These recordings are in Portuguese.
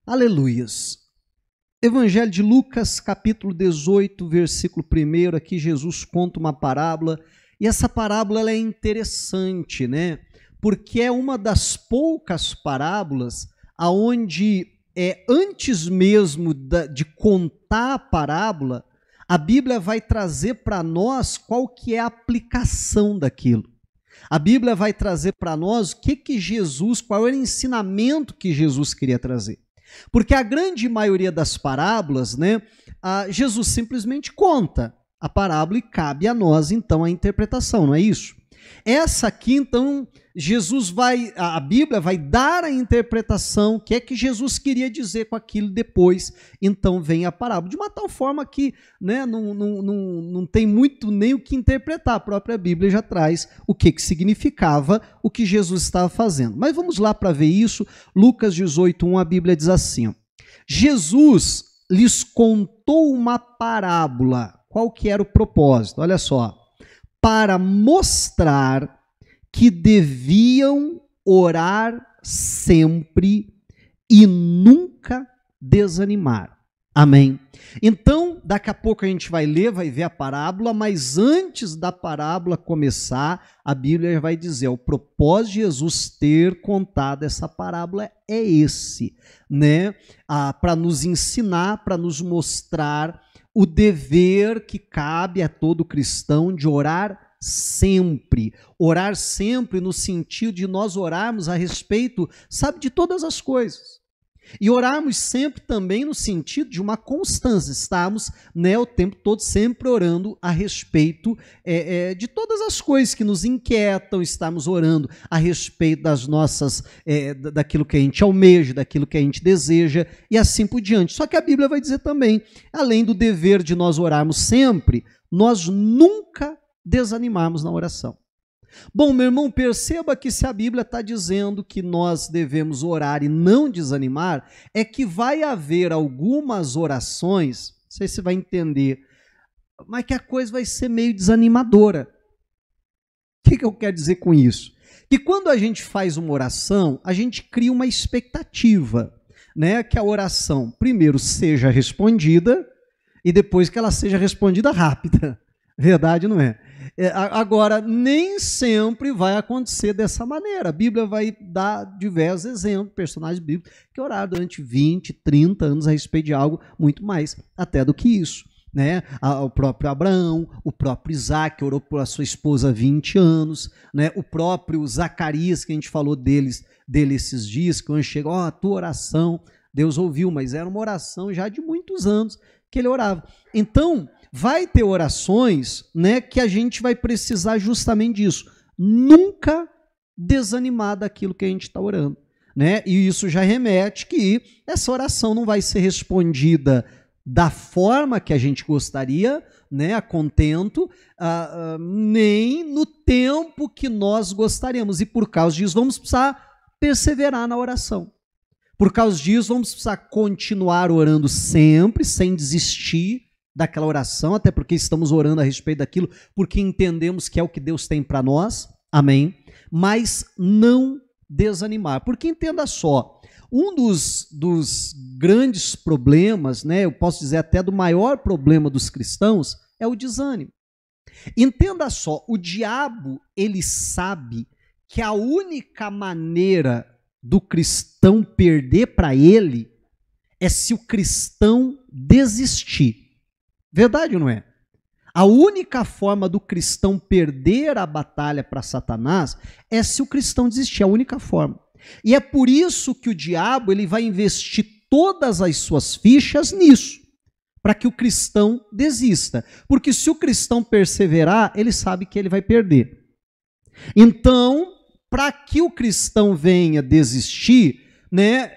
Aleluias. Evangelho de Lucas, capítulo 18, versículo 1, aqui Jesus conta uma parábola, e essa parábola ela é interessante, né? Porque é uma das poucas parábolas aonde antes mesmo de contar a parábola, a Bíblia vai trazer para nós qual que é a aplicação daquilo. A Bíblia vai trazer para nós qual era o ensinamento que Jesus queria trazer. Porque a grande maioria das parábolas, né, Jesus simplesmente conta a parábola e cabe a nós, então, a interpretação, não é isso? Essa aqui, então, a Bíblia vai dar a interpretação, o que é que Jesus queria dizer com aquilo depois, então vem a parábola. De uma tal forma que, né, não tem muito nem o que interpretar, a própria Bíblia já traz o que significava o que Jesus estava fazendo. Mas vamos lá para ver isso. Lucas 18:1, a Bíblia diz assim, ó, Jesus lhes contou uma parábola. Qual que era o propósito? Olha só. Para mostrar que deviam orar sempre e nunca desanimar. Amém? Então, daqui a pouco a gente vai ler, vai ver a parábola, mas antes da parábola começar, a Bíblia vai dizer, o propósito de Jesus ter contado essa parábola é esse, né? Para nos ensinar, para nos mostrar o dever que cabe a todo cristão de orar sempre no sentido de nós orarmos a respeito, sabe, de todas as coisas. E orarmos sempre também no sentido de uma constância, estarmos, né, o tempo todo sempre orando a respeito de todas as coisas que nos inquietam, estarmos orando a respeito das nossas, daquilo que a gente almeja, daquilo que a gente deseja e assim por diante. Só que a Bíblia vai dizer também, além do dever de nós orarmos sempre, nós nunca desanimarmos na oração. Bom, meu irmão, perceba que se a Bíblia está dizendo que nós devemos orar e não desanimar, é que vai haver algumas orações, não sei se você vai entender, mas que a coisa vai ser meio desanimadora. O que eu quero dizer com isso? Que quando a gente faz uma oração, a gente cria uma expectativa, né? Que a oração, primeiro, seja respondida e depois que ela seja respondida rápida. Verdade, não é? Agora, nem sempre vai acontecer dessa maneira. A Bíblia vai dar diversos exemplos, personagens bíblicos que oraram durante 20, 30 anos a respeito de algo muito mais até do que isso, né? O próprio Abraão, o próprio Isaac orou por a sua esposa há 20 anos, né? O próprio Zacarias, que a gente falou dele esses dias, quando chegou, a tua oração, Deus ouviu, mas era uma oração já de muitos anos que ele orava. Então, vai ter orações, né, que a gente vai precisar justamente disso. Nunca desanimar daquilo que a gente está orando, né? E isso já remete que essa oração não vai ser respondida da forma que a gente gostaria, né, a contento, nem no tempo que nós gostaríamos. E por causa disso, vamos precisar perseverar na oração. Por causa disso, vamos precisar continuar orando sempre, sem desistir daquela oração, até porque estamos orando a respeito daquilo, porque entendemos que é o que Deus tem para nós, amém? Mas não desanimar, porque entenda só, um dos grandes problemas, né, eu posso dizer até do maior problema dos cristãos, é o desânimo. Entenda só, o diabo, ele sabe que a única maneira do cristão perder para ele é se o cristão desistir. Verdade ou não é? A única forma do cristão perder a batalha para Satanás é se o cristão desistir, a única forma. E é por isso que o diabo ele vai investir todas as suas fichas nisso, para que o cristão desista. Porque se o cristão perseverar, ele sabe que ele vai perder. Então, para que o cristão venha desistir, né,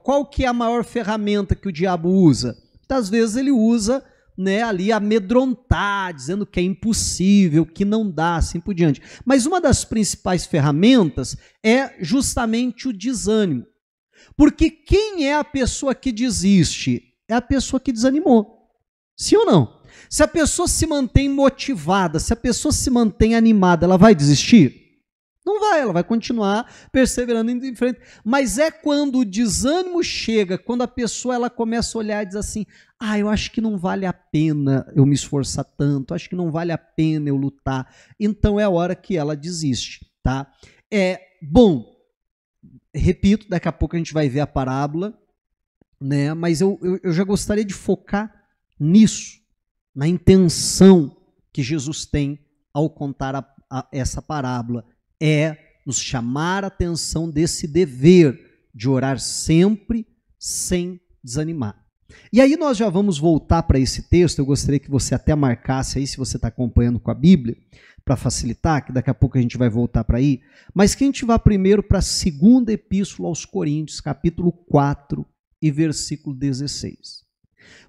qual que é a maior ferramenta que o diabo usa? Muitas vezes ele usa, né, ali amedrontar, dizendo que é impossível, que não dá, assim por diante. Mas uma das principais ferramentas é justamente o desânimo. Porque quem é a pessoa que desiste? É a pessoa que desanimou. Sim ou não? Se a pessoa se mantém motivada, se a pessoa se mantém animada, ela vai desistir? Não vai, ela vai continuar perseverando indo em frente. Mas é quando o desânimo chega, quando a pessoa ela começa a olhar e diz assim, eu acho que não vale a pena eu me esforçar tanto, acho que não vale a pena eu lutar. Então é a hora que ela desiste, tá? Bom, repito, daqui a pouco a gente vai ver a parábola, né? Mas eu já gostaria de focar nisso, na intenção que Jesus tem ao contar essa parábola. Nos chamar a atenção desse dever de orar sempre sem desanimar. E aí nós já vamos voltar para esse texto, eu gostaria que você até marcasse aí, se você está acompanhando com a Bíblia, para facilitar, que daqui a pouco a gente vai voltar para aí, mas que a gente vá primeiro para a segunda epístola aos Coríntios, capítulo 4 e versículo 16.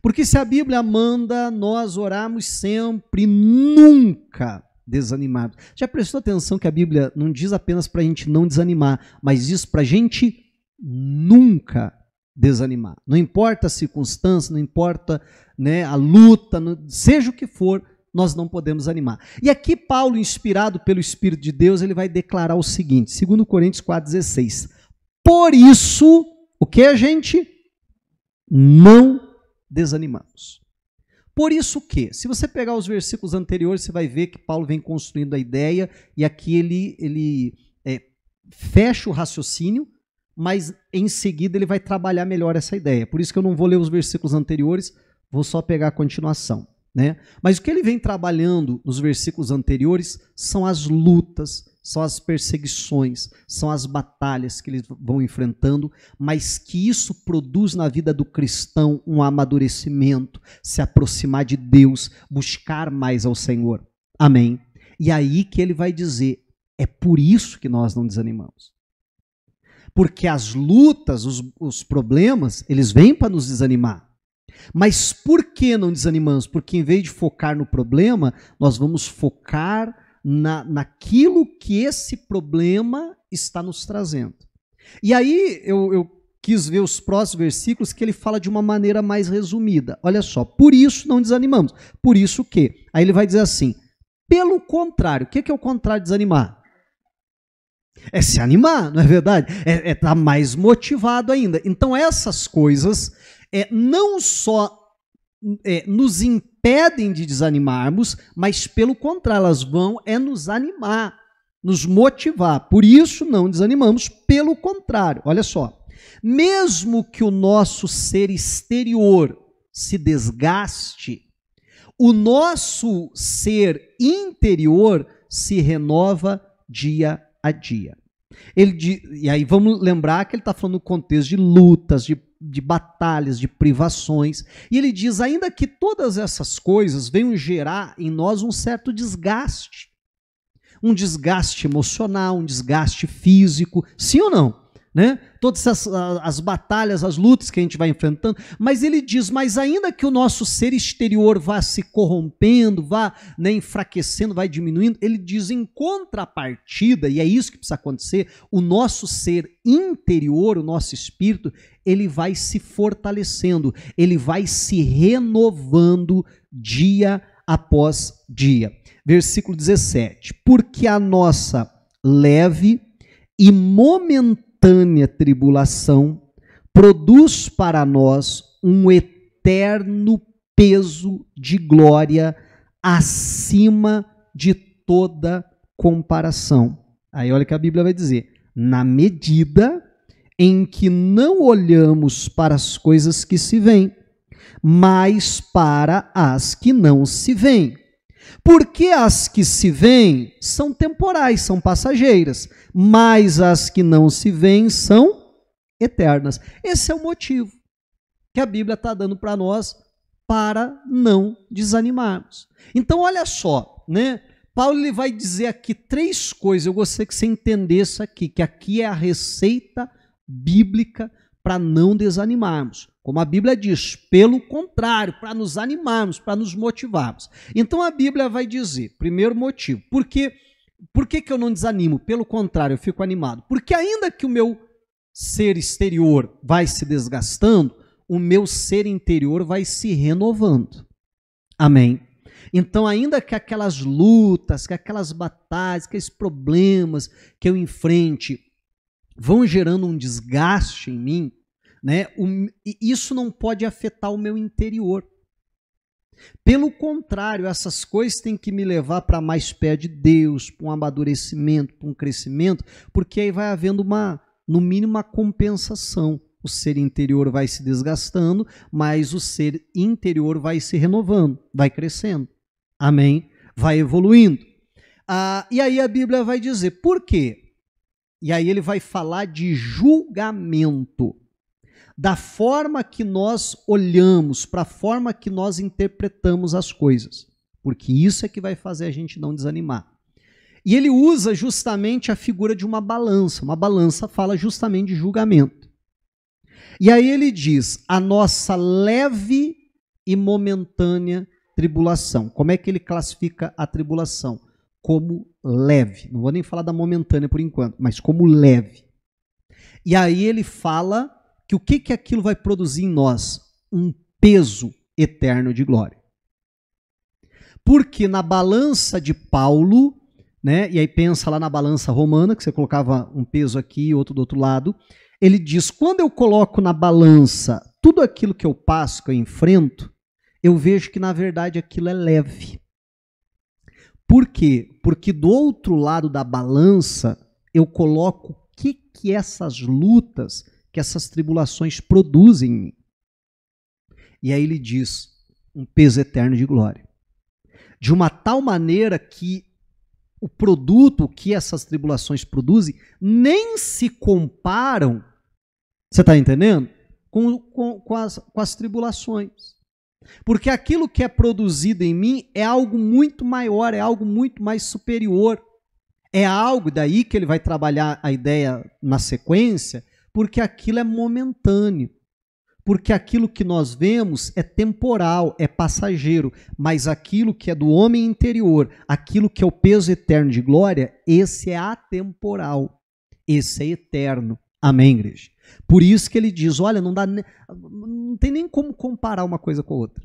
Porque se a Bíblia manda nós orarmos sempre, nunca desanimados. Já prestou atenção que a Bíblia não diz apenas para a gente não desanimar, mas diz para a gente nunca desanimar. Não importa a circunstância, não importa, né, a luta, seja o que for, nós não podemos animar. E aqui Paulo, inspirado pelo Espírito de Deus, ele vai declarar o seguinte, 2 Coríntios 4,16. Por isso, o que a gente? Não desanimamos. Por isso que, se você pegar os versículos anteriores, você vai ver que Paulo vem construindo a ideia, e aqui ele fecha o raciocínio, mas em seguida ele vai trabalhar melhor essa ideia. Por isso que eu não vou ler os versículos anteriores, vou só pegar a continuação, né? Mas o que ele vem trabalhando nos versículos anteriores são as lutas, são as perseguições, são as batalhas que eles vão enfrentando, mas que isso produz na vida do cristão um amadurecimento, se aproximar de Deus, buscar mais ao Senhor. Amém? E aí que ele vai dizer, é por isso que nós não desanimamos. Porque as lutas, os problemas, eles vêm para nos desanimar. Mas por que não desanimamos? Porque em vez de focar no problema, nós vamos focar naquilo que esse problema está nos trazendo. E aí eu quis ver os próximos versículos que ele fala de uma maneira mais resumida. Olha só, por isso não desanimamos. Por isso o quê? Aí ele vai dizer assim, pelo contrário, o que é o contrário de desanimar? É se animar, não é verdade? É estar mais motivado ainda. Então essas coisas não só nos impedem de desanimarmos, mas pelo contrário, elas vão nos animar, nos motivar. Por isso não desanimamos, pelo contrário. Olha só, mesmo que o nosso ser exterior se desgaste, o nosso ser interior se renova dia a dia. E aí vamos lembrar que ele está falando no contexto de lutas, de batalhas, de privações. E ele diz, ainda que todas essas coisas venham gerar em nós um certo desgaste. Um desgaste emocional, um desgaste físico, sim ou não? Né? Todas as batalhas, as lutas que a gente vai enfrentando, mas ele diz, mas ainda que o nosso ser exterior vá se corrompendo, vá, né, enfraquecendo, vai diminuindo, ele diz em contrapartida, e é isso que precisa acontecer, o nosso ser interior, o nosso espírito, ele vai se fortalecendo, ele vai se renovando dia após dia. Versículo 17, porque a nossa leve e momentânea tribulação produz para nós um eterno peso de glória acima de toda comparação. Aí olha o que a Bíblia vai dizer, na medida em que não olhamos para as coisas que se veem, mas para as que não se veem. Porque as que se veem são temporais, são passageiras, mas as que não se veem são eternas. Esse é o motivo que a Bíblia está dando para nós para não desanimarmos. Então, olha só, né? Paulo ele vai dizer aqui 3 coisas, eu gostaria que você entendesse aqui, que aqui é a receita bíblica para não desanimarmos. Como a Bíblia diz, pelo contrário, para nos animarmos, para nos motivarmos. Então a Bíblia vai dizer, primeiro motivo, por que eu não desanimo? Pelo contrário, eu fico animado. Porque ainda que o meu ser exterior vai se desgastando, o meu ser interior vai se renovando. Amém? Então, ainda que aquelas lutas, que aquelas batalhas, que esses problemas que eu enfrente vão gerando um desgaste em mim, né? Isso não pode afetar o meu interior. Pelo contrário, essas coisas têm que me levar para mais perto de Deus, para um amadurecimento, para um crescimento, porque aí vai havendo no mínimo uma compensação. O ser interior vai se desgastando, mas o ser interior vai se renovando, vai crescendo. Amém? Vai evoluindo. E aí a Bíblia vai dizer, por quê? E aí ele vai falar de julgamento. Da forma que nós olhamos, para a forma que nós interpretamos as coisas. Porque isso é que vai fazer a gente não desanimar. E ele usa justamente a figura de uma balança. Uma balança fala justamente de julgamento. E aí ele diz, a nossa leve e momentânea tribulação. Como é que ele classifica a tribulação? Como leve. Não vou nem falar da momentânea por enquanto, mas como leve. E aí ele fala que o que aquilo vai produzir em nós? Um peso eterno de glória. Porque na balança de Paulo, né, e aí pensa lá na balança romana, que você colocava um peso aqui e outro do outro lado, ele diz, quando eu coloco na balança tudo aquilo que eu passo, que eu enfrento, eu vejo que na verdade aquilo é leve. Por quê? Porque do outro lado da balança, eu coloco o que essas lutas, que essas tribulações produzem em mim. E aí ele diz, um peso eterno de glória. De uma tal maneira que o produto que essas tribulações produzem nem se comparam, você está entendendo? Com as tribulações. Porque aquilo que é produzido em mim é algo muito maior, é algo muito mais superior. É algo, daí que ele vai trabalhar a ideia na sequência, porque aquilo é momentâneo. Porque aquilo que nós vemos é temporal, é passageiro. Mas aquilo que é do homem interior, aquilo que é o peso eterno de glória, esse é atemporal. Esse é eterno. Amém, igreja? Por isso que ele diz, olha, não tem nem como comparar uma coisa com a outra.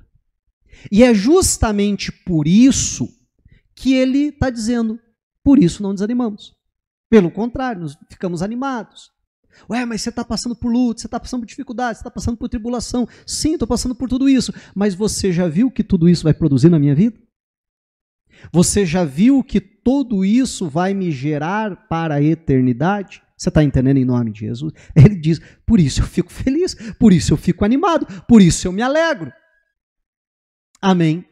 E é justamente por isso que ele está dizendo, por isso não desanimamos. Pelo contrário, nós ficamos animados. Ué, mas você está passando por luta, você está passando por dificuldade, você está passando por tribulação. Sim, estou passando por tudo isso. Mas você já viu que tudo isso vai produzir na minha vida? Você já viu que tudo isso vai me gerar para a eternidade? Você está entendendo em nome de Jesus? Ele diz, por isso eu fico feliz, por isso eu fico animado, por isso eu me alegro. Amém?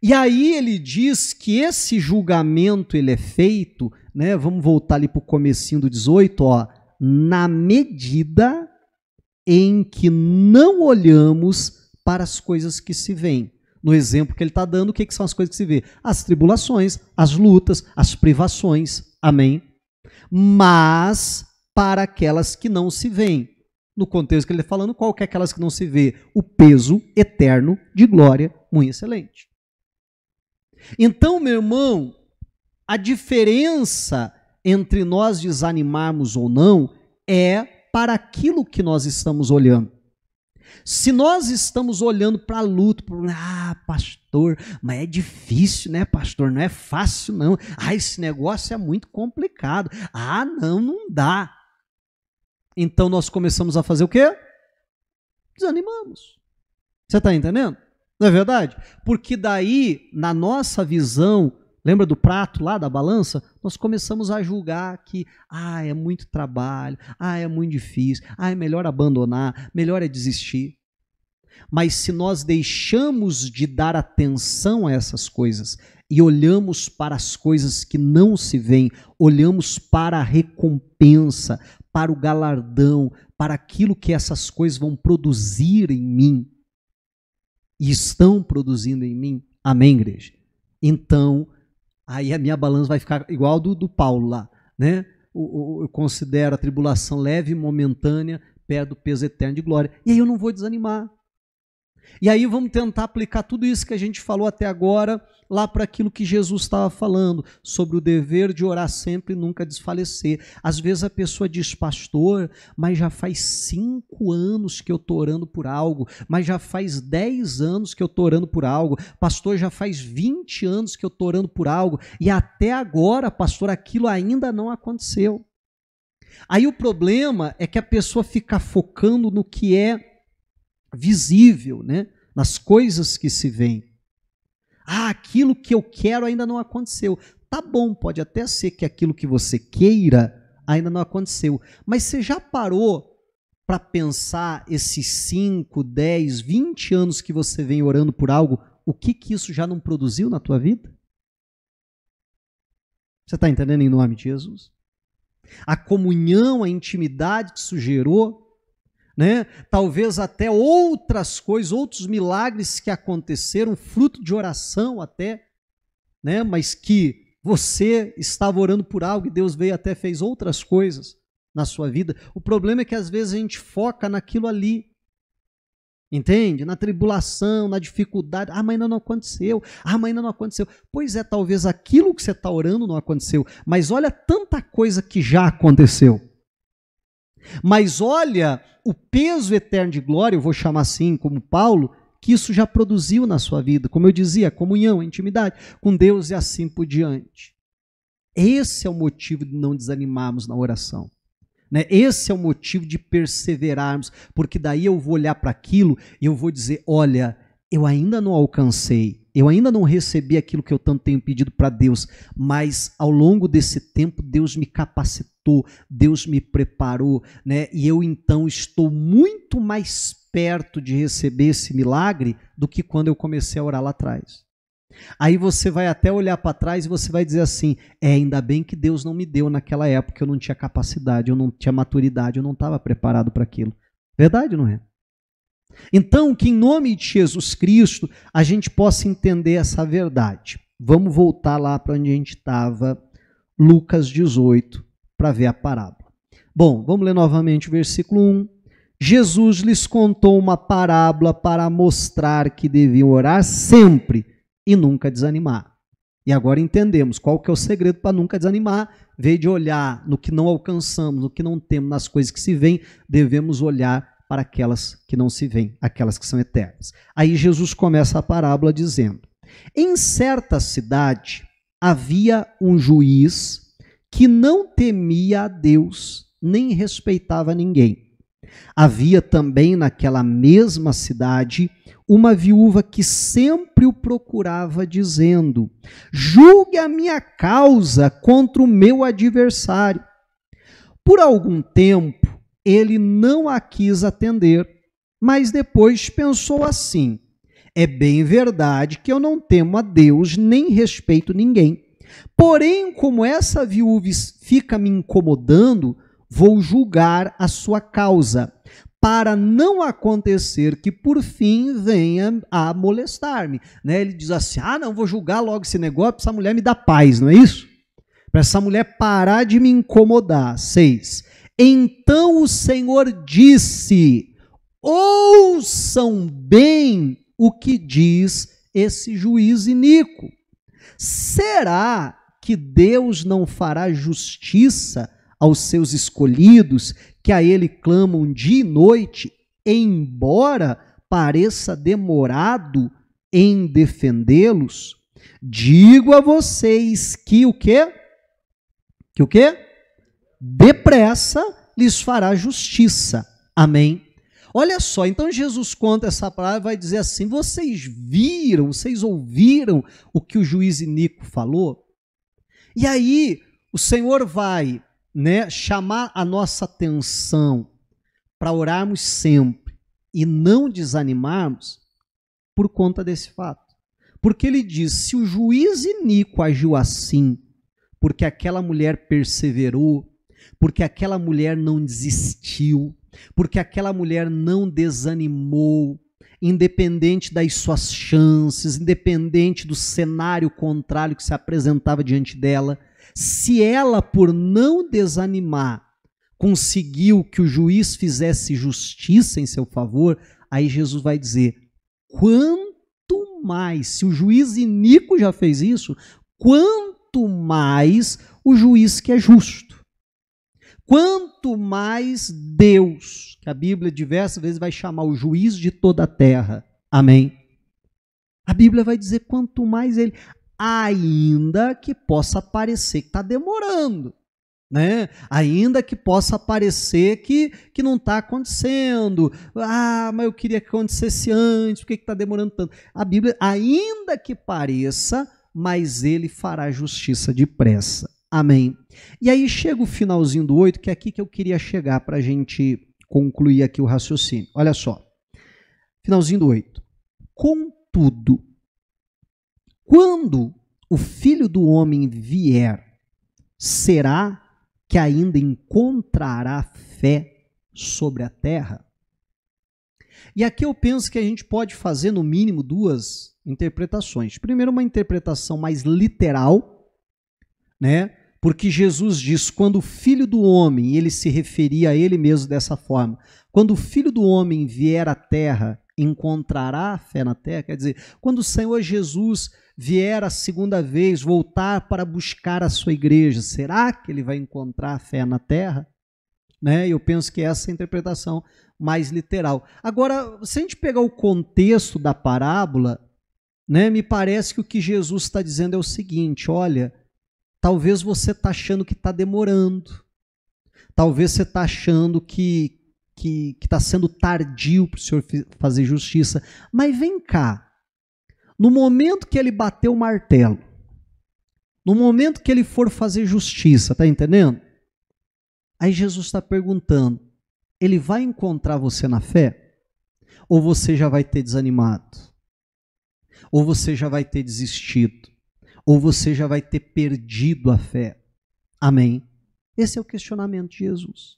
E aí ele diz que esse julgamento ele é feito, né? Vamos voltar ali para o comecinho do 18, ó, na medida em que não olhamos para as coisas que se veem. No exemplo que ele está dando, o que são as coisas que se vê? As tribulações, as lutas, as privações. Amém? Mas para aquelas que não se veem. No contexto que ele está falando, qual que é aquelas que não se vê? O peso eterno de glória muito excelente. Então, meu irmão, a diferença entre nós desanimarmos ou não é para aquilo que nós estamos olhando. Se nós estamos olhando para a luta, pastor, mas é difícil, né, pastor? Não é fácil, não. Esse negócio é muito complicado. Não dá. Então nós começamos a fazer o quê? Desanimamos. Você está entendendo? Não é verdade? Porque daí, na nossa visão, lembra do prato lá, da balança? Nós começamos a julgar que, é muito trabalho, é muito difícil, é melhor abandonar, melhor é desistir. Mas se nós deixamos de dar atenção a essas coisas e olhamos para as coisas que não se veem, olhamos para a recompensa, para o galardão, para aquilo que essas coisas vão produzir em mim, e estão produzindo em mim, amém, igreja? Então, aí a minha balança vai ficar igual do Paulo lá, né? Eu considero a tribulação leve e momentânea, perto do peso eterno de glória. E aí eu não vou desanimar. E aí vamos tentar aplicar tudo isso que a gente falou até agora lá para aquilo que Jesus estava falando, sobre o dever de orar sempre e nunca desfalecer. Às vezes a pessoa diz, pastor, mas já faz 5 anos que eu estou orando por algo, mas já faz 10 anos que eu estou orando por algo, pastor, já faz 20 anos que eu estou orando por algo, e até agora, pastor, aquilo ainda não aconteceu. Aí o problema é que a pessoa fica focando no que é visível, né? Nas coisas que se veem. Aquilo que eu quero ainda não aconteceu. Tá bom, pode até ser que aquilo que você queira ainda não aconteceu. Mas você já parou para pensar esses 5, 10, 20 anos que você vem orando por algo, o que isso já não produziu na tua vida? Você está entendendo em nome de Jesus? A comunhão, a intimidade que isso gerou, né? Talvez até outras coisas, outros milagres que aconteceram, fruto de oração até, né? Mas que você estava orando por algo e Deus veio até fez outras coisas na sua vida. O problema é que às vezes a gente foca naquilo ali, entende? Na tribulação, na dificuldade. Mas ainda não aconteceu. Mas ainda não aconteceu. Pois é, talvez aquilo que você está orando não aconteceu, mas olha tanta coisa que já aconteceu. Mas olha o peso eterno de glória, eu vou chamar assim como Paulo, que isso já produziu na sua vida. Como eu dizia, comunhão, intimidade com Deus e assim por diante. Esse é o motivo de não desanimarmos na oração. Né? Esse é o motivo de perseverarmos, porque daí eu vou olhar para aquilo e eu vou dizer, olha, eu ainda não alcancei, eu ainda não recebi aquilo que eu tanto tenho pedido para Deus, mas ao longo desse tempo Deus me capacitou, Deus me preparou, né? E eu então estou muito mais perto de receber esse milagre do que quando eu comecei a orar lá atrás. Aí você vai até olhar para trás e você vai dizer assim, ainda bem que Deus não me deu naquela época, eu não tinha capacidade, eu não tinha maturidade, eu não estava preparado para aquilo. Verdade, não é? Então, que em nome de Jesus Cristo, a gente possa entender essa verdade. Vamos voltar lá para onde a gente estava, Lucas 18, para ver a parábola. Bom, vamos ler novamente o versículo 1. Jesus lhes contou uma parábola para mostrar que deviam orar sempre e nunca desanimar. E agora entendemos qual que é o segredo para nunca desanimar. Em vez de olhar no que não alcançamos, no que não temos, nas coisas que se veem, devemos olhar para aquelas que não se veem, aquelas que são eternas. Aí Jesus começa a parábola dizendo, em certa cidade havia um juiz que não temia a Deus, nem respeitava ninguém. Havia também naquela mesma cidade uma viúva que sempre o procurava, dizendo, julgue a minha causa contra o meu adversário. Por algum tempo, ele não a quis atender, mas depois pensou assim, é bem verdade que eu não temo a Deus, nem respeito ninguém. Porém, como essa viúva fica me incomodando, vou julgar a sua causa, para não acontecer que por fim venha a molestar-me. Né? Ele diz assim, não, vou julgar logo esse negócio, para essa mulher me dar paz, não é isso? Para essa mulher parar de me incomodar. 6. Então o Senhor disse, ouçam bem o que diz esse juiz iníquo. Será que Deus não fará justiça aos seus escolhidos, que a ele clamam dia e noite, embora pareça demorado em defendê-los? Digo a vocês que o quê? Que o quê? Depressa lhes fará justiça. Amém? Olha só, então Jesus conta essa palavra e vai dizer assim, vocês ouviram o que o juiz iníquo falou? E aí o Senhor vai, né, chamar a nossa atenção para orarmos sempre e não desanimarmos por conta desse fato. Porque ele diz, se o juiz iníquo agiu assim, porque aquela mulher perseverou, porque aquela mulher não desistiu, porque aquela mulher não desanimou, independente das suas chances, independente do cenário contrário que se apresentava diante dela, se ela, por não desanimar, conseguiu que o juiz fizesse justiça em seu favor, aí Jesus vai dizer, quanto mais, se o juiz iníquo já fez isso, quanto mais o juiz que é justo. Quanto mais Deus, que a Bíblia diversas vezes vai chamar o juiz de toda a terra. Amém? A Bíblia vai dizer quanto mais ele, ainda que possa parecer que está demorando. Né? Ainda que possa parecer que não está acontecendo. Mas eu queria que acontecesse antes, por que está demorando tanto? A Bíblia, ainda que pareça, mas ele fará justiça depressa. Amém. E aí chega o finalzinho do 8, que é aqui que eu queria chegar para a gente concluir aqui o raciocínio. Olha só. Finalzinho do 8. Contudo, quando o Filho do Homem vier, será que ainda encontrará fé sobre a terra? E aqui eu penso que a gente pode fazer no mínimo duas interpretações. Primeiro, uma interpretação mais literal, né? Porque Jesus diz, quando o Filho do Homem, e ele se referia a ele mesmo dessa forma, quando o Filho do Homem vier à terra, encontrará fé na terra? Quer dizer, quando o Senhor Jesus vier a segunda vez, voltar para buscar a sua igreja, será que ele vai encontrar fé na terra? Né? Eu penso que essa é a interpretação mais literal. Agora, se a gente pegar o contexto da parábola, né, me parece que o que Jesus está dizendo é o seguinte, olha, talvez você está achando que está demorando, talvez você está achando que está sendo tardio para o Senhor fazer justiça, mas vem cá, no momento que ele bater o martelo, no momento que ele for fazer justiça, está entendendo? Aí Jesus está perguntando, ele vai encontrar você na fé? Ou você já vai ter desanimado? Ou você já vai ter desistido? Ou você já vai ter perdido a fé? Amém? Esse é o questionamento de Jesus.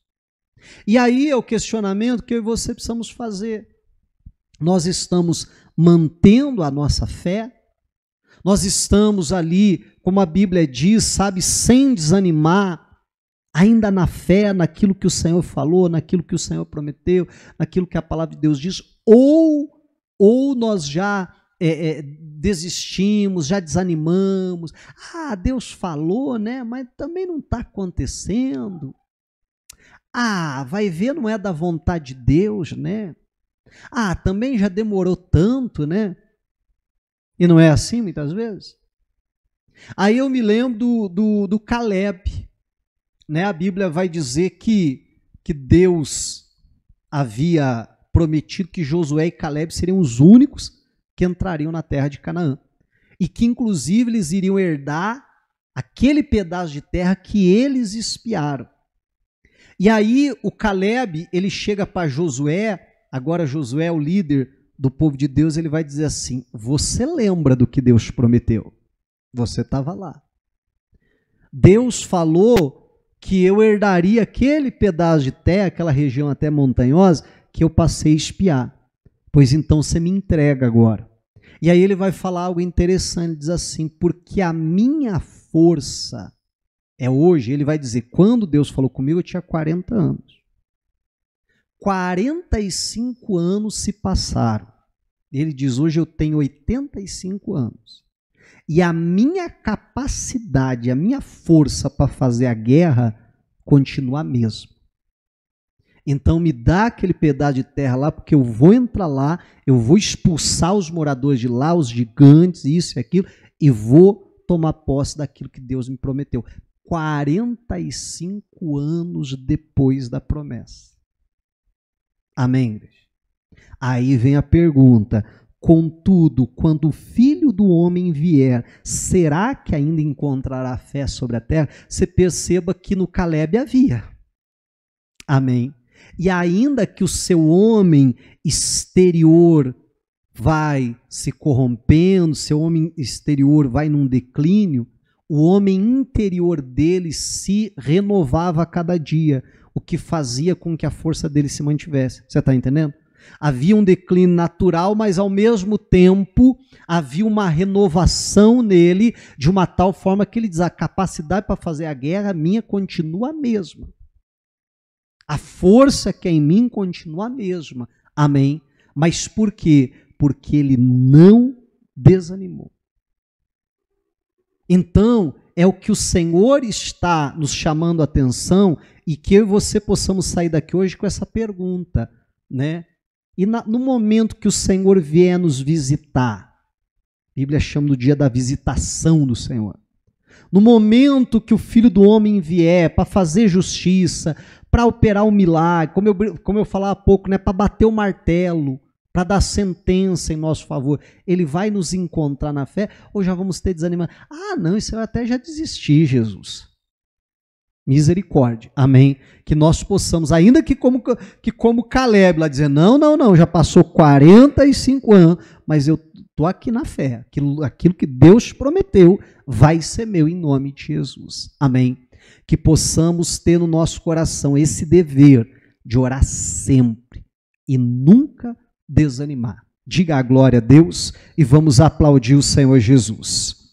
E aí é o questionamento que eu e você precisamos fazer. Nós estamos mantendo a nossa fé? Nós estamos ali, como a Bíblia diz, sabe, sem desanimar, ainda na fé, naquilo que o Senhor falou, naquilo que o Senhor prometeu, naquilo que a palavra de Deus diz, ou nós já desistimos, já desanimamos. Deus falou, né? Mas também não está acontecendo. Vai ver, não é da vontade de Deus, né? Também já demorou tanto, né? E não é assim muitas vezes? Aí eu me lembro do Caleb, né? A Bíblia vai dizer que Deus havia prometido que Josué e Caleb seriam os únicos que entrariam na terra de Canaã. E que, inclusive, eles iriam herdar aquele pedaço de terra que eles espiaram. E aí o Caleb, ele chega para Josué, agora Josué é o líder do povo de Deus, ele vai dizer assim, você lembra do que Deus prometeu? Você estava lá. Deus falou que eu herdaria aquele pedaço de terra, aquela região até montanhosa, que eu passei a espiar. Pois então você me entrega agora. E aí ele vai falar algo interessante, ele diz assim, porque a minha força é hoje, ele vai dizer, quando Deus falou comigo eu tinha 40 anos. 45 anos se passaram. Ele diz, hoje eu tenho 85 anos. E a minha capacidade, a minha força para fazer a guerra continua a mesma. Então me dá aquele pedaço de terra lá, porque eu vou entrar lá, eu vou expulsar os moradores de lá, os gigantes, isso e aquilo, e vou tomar posse daquilo que Deus me prometeu. 45 anos depois da promessa. Amém, igreja? Aí vem a pergunta, contudo, quando o Filho do Homem vier, será que ainda encontrará fé sobre a terra? Você perceba que no Caleb havia. Amém? E ainda que o seu homem exterior vai se corrompendo, seu homem exterior vai num declínio, o homem interior dele se renovava a cada dia, o que fazia com que a força dele se mantivesse. Você está entendendo? Havia um declínio natural, mas ao mesmo tempo havia uma renovação nele, de uma tal forma que ele diz, a capacidade para fazer a guerra minha continua a mesma. A força que é em mim continua a mesma. Amém? Mas por quê? Porque ele não desanimou. Então, é o que o Senhor está nos chamando a atenção e que eu e você possamos sair daqui hoje com essa pergunta, né? E no momento que o Senhor vier nos visitar, a Bíblia chama do dia da visitação do Senhor. No momento que o Filho do Homem vier para fazer justiça, para operar um milagre, como eu falava há pouco, né, para bater o martelo, para dar sentença em nosso favor, ele vai nos encontrar na fé ou já vamos ter desanimado? Ah, não, isso eu até já desisti, Jesus. Misericórdia, amém? Que nós possamos, ainda que como Caleb, lá dizer, não, já passou 45 anos, mas eu estou aqui na fé, aquilo que Deus prometeu vai ser meu em nome de Jesus, amém? Que possamos ter no nosso coração esse dever de orar sempre e nunca desanimar. Diga a glória a Deus e vamos aplaudir o Senhor Jesus.